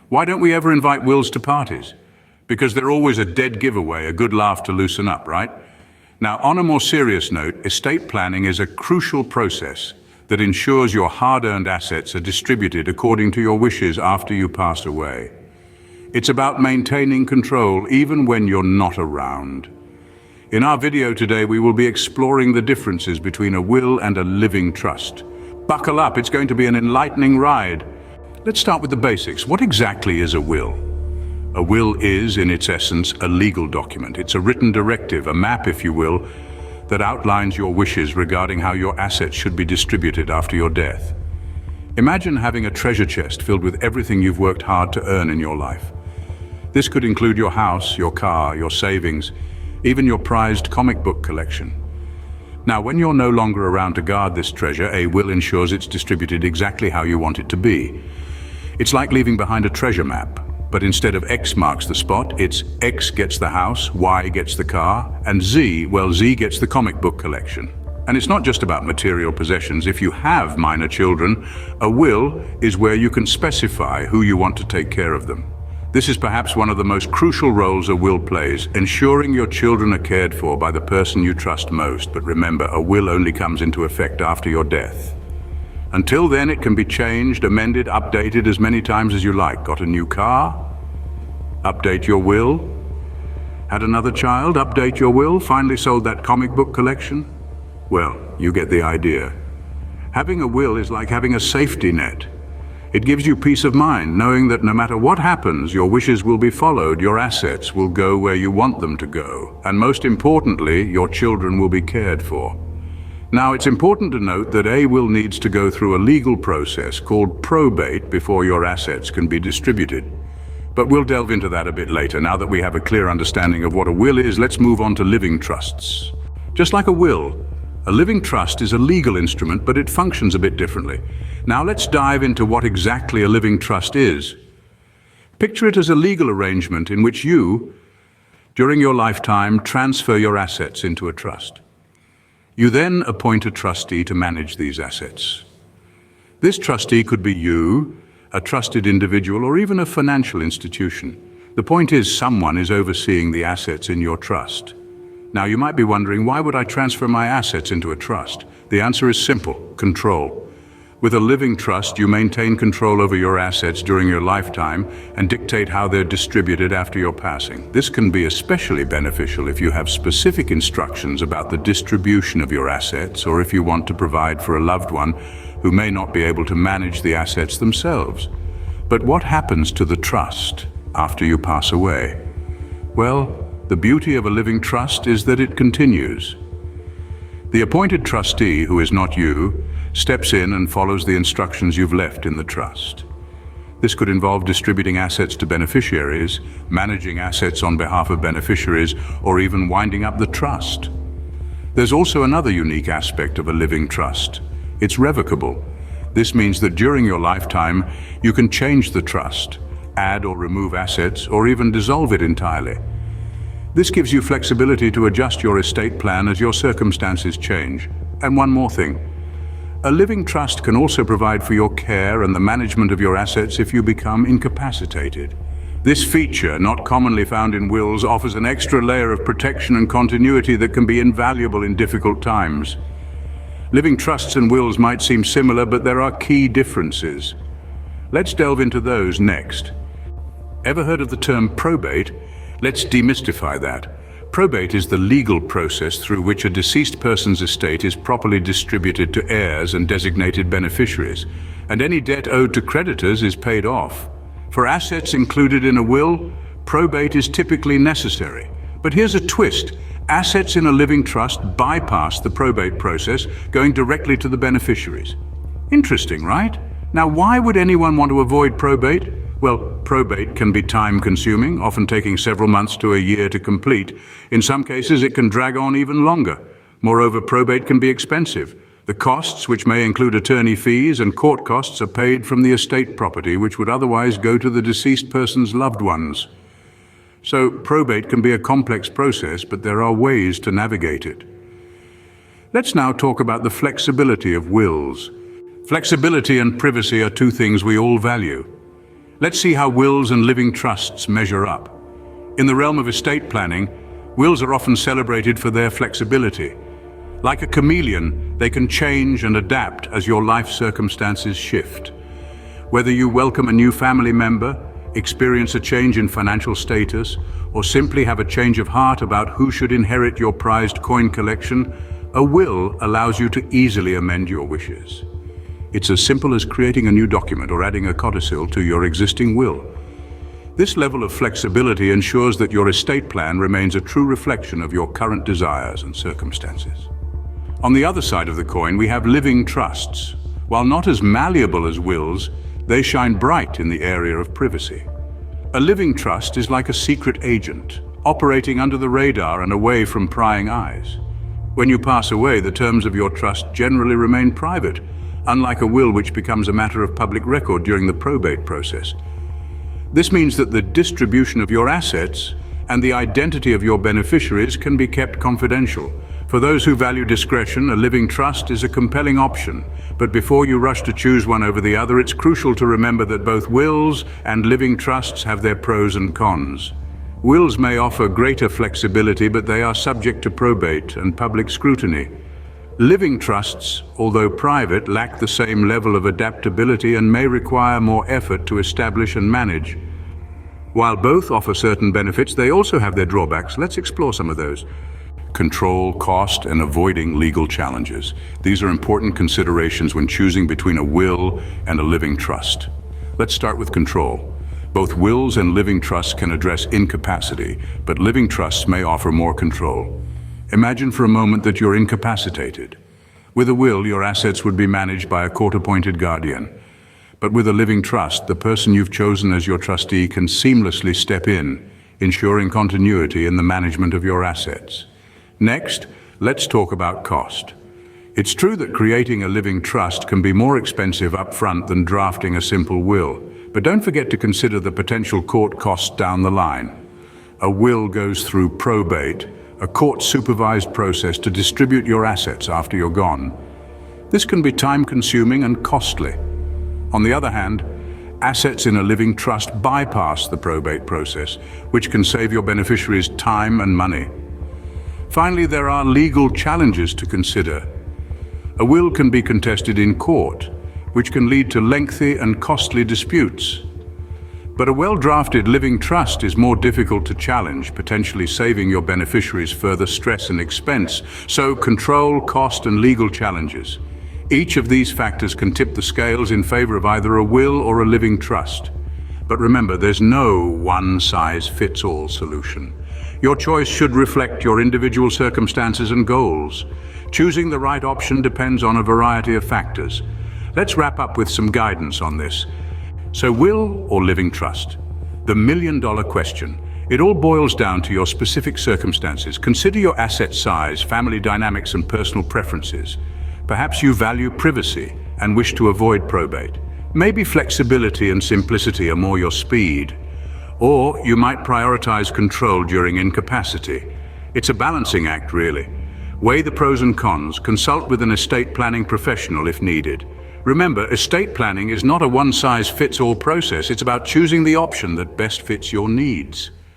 Why don't we ever invite wills to parties? Because they're always a dead giveaway, a good laugh to loosen up, right? Now, on a more serious note, estate planning is a crucial process that ensures your hard-earned assets are distributed according to your wishes after you pass away. It's about maintaining control even when you're not around. In our video today, we will be exploring the differences between a will and a living trust. Buckle up, it's going to be an enlightening ride. Let's start with the basics. What exactly is a will? A will is, in its essence, a legal document. It's a written directive, a map, if you will, that outlines your wishes regarding how your assets should be distributed after your death. Imagine having a treasure chest filled with everything you've worked hard to earn in your life. This could include your house, your car, your savings, even your prized comic book collection. Now, when you're no longer around to guard this treasure, a will ensures it's distributed exactly how you want it to be. It's like leaving behind a treasure map, but instead of X marks the spot, it's X gets the house, Y gets the car, and Z gets the comic book collection. And it's not just about material possessions. If you have minor children, a will is where you can specify who you want to take care of them. This is perhaps one of the most crucial roles a will plays, ensuring your children are cared for by the person you trust most. But remember, a will only comes into effect after your death. Until then, it can be changed, amended, updated as many times as you like. Got a new car? Update your will. Had another child? Update your will. Finally sold that comic book collection? Well, you get the idea. Having a will is like having a safety net. It gives you peace of mind, knowing that no matter what happens, your wishes will be followed, your assets will go where you want them to go, and most importantly, your children will be cared for. Now, it's important to note that a will needs to go through a legal process called probate before your assets can be distributed. But we'll delve into that a bit later. Now that we have a clear understanding of what a will is, let's move on to living trusts. Just like a will, a living trust is a legal instrument, but it functions a bit differently. Now let's dive into what exactly a living trust is. Picture it as a legal arrangement in which you, during your lifetime, transfer your assets into a trust. You then appoint a trustee to manage these assets. This trustee could be you, a trusted individual, or even a financial institution. The point is, someone is overseeing the assets in your trust. Now, you might be wondering, why would I transfer my assets into a trust? The answer is simple: control. With a living trust, you maintain control over your assets during your lifetime and dictate how they're distributed after your passing. This can be especially beneficial if you have specific instructions about the distribution of your assets, or if you want to provide for a loved one who may not be able to manage the assets themselves. But what happens to the trust after you pass away? Well, the beauty of a living trust is that it continues. The appointed trustee, who is not you, steps in and follows the instructions you've left in the trust. This could involve distributing assets to beneficiaries, managing assets on behalf of beneficiaries, or even winding up the trust. There's also another unique aspect of a living trust. It's revocable. This means that during your lifetime, you can change the trust, add or remove assets, or even dissolve it entirely. This gives you flexibility to adjust your estate plan as your circumstances change. And one more thing. A living trust can also provide for your care and the management of your assets if you become incapacitated. This feature, not commonly found in wills, offers an extra layer of protection and continuity that can be invaluable in difficult times. Living trusts and wills might seem similar, but there are key differences. Let's delve into those next. Ever heard of the term probate? Let's demystify that. Probate is the legal process through which a deceased person's estate is properly distributed to heirs and designated beneficiaries, and any debt owed to creditors is paid off. For assets included in a will, probate is typically necessary. But here's a twist. Assets in a living trust bypass the probate process, going directly to the beneficiaries. Interesting, right? Now, why would anyone want to avoid probate? Well, probate can be time-consuming, often taking several months to a year to complete. In some cases, it can drag on even longer. Moreover, probate can be expensive. The costs, which may include attorney fees and court costs, are paid from the estate property, which would otherwise go to the deceased person's loved ones. So, probate can be a complex process, but there are ways to navigate it. Let's now talk about the flexibility of wills. Flexibility and privacy are two things we all value. Let's see how wills and living trusts measure up. In the realm of estate planning, wills are often celebrated for their flexibility. Like a chameleon, they can change and adapt as your life circumstances shift. Whether you welcome a new family member, experience a change in financial status, or simply have a change of heart about who should inherit your prized coin collection, a will allows you to easily amend your wishes. It's as simple as creating a new document or adding a codicil to your existing will. This level of flexibility ensures that your estate plan remains a true reflection of your current desires and circumstances. On the other side of the coin, we have living trusts. While not as malleable as wills, they shine bright in the area of privacy. A living trust is like a secret agent, operating under the radar and away from prying eyes. When you pass away, the terms of your trust generally remain private, unlike a will which becomes a matter of public record during the probate process. This means that the distribution of your assets and the identity of your beneficiaries can be kept confidential. For those who value discretion, a living trust is a compelling option. But before you rush to choose one over the other, it's crucial to remember that both wills and living trusts have their pros and cons. Wills may offer greater flexibility, but they are subject to probate and public scrutiny. Living trusts, although private, lack the same level of adaptability and may require more effort to establish and manage. While both offer certain benefits, they also have their drawbacks. Let's explore some of those. Control, cost, and avoiding legal challenges. These are important considerations when choosing between a will and a living trust. Let's start with control. Both wills and living trusts can address incapacity, but living trusts may offer more control. Imagine for a moment that you're incapacitated. With a will, your assets would be managed by a court-appointed guardian. But with a living trust, the person you've chosen as your trustee can seamlessly step in, ensuring continuity in the management of your assets. Next, let's talk about cost. It's true that creating a living trust can be more expensive up front than drafting a simple will, but don't forget to consider the potential court costs down the line. A will goes through probate, a court-supervised process to distribute your assets after you're gone. This can be time-consuming and costly. On the other hand, assets in a living trust bypass the probate process, which can save your beneficiaries time and money. Finally, there are legal challenges to consider. A will can be contested in court, which can lead to lengthy and costly disputes. But a well-drafted living trust is more difficult to challenge, potentially saving your beneficiaries further stress and expense. So, control, cost, and legal challenges. Each of these factors can tip the scales in favor of either a will or a living trust. But remember, there's no one-size-fits-all solution. Your choice should reflect your individual circumstances and goals. Choosing the right option depends on a variety of factors. Let's wrap up with some guidance on this. So, will or living trust? The million-dollar question. It all boils down to your specific circumstances. Consider your asset size, family dynamics, and personal preferences. Perhaps you value privacy and wish to avoid probate. Maybe flexibility and simplicity are more your speed. Or you might prioritize control during incapacity. It's a balancing act, really. Weigh the pros and cons, consult with an estate planning professional if needed. Remember, estate planning is not a one-size-fits-all process. It's about choosing the option that best fits your needs.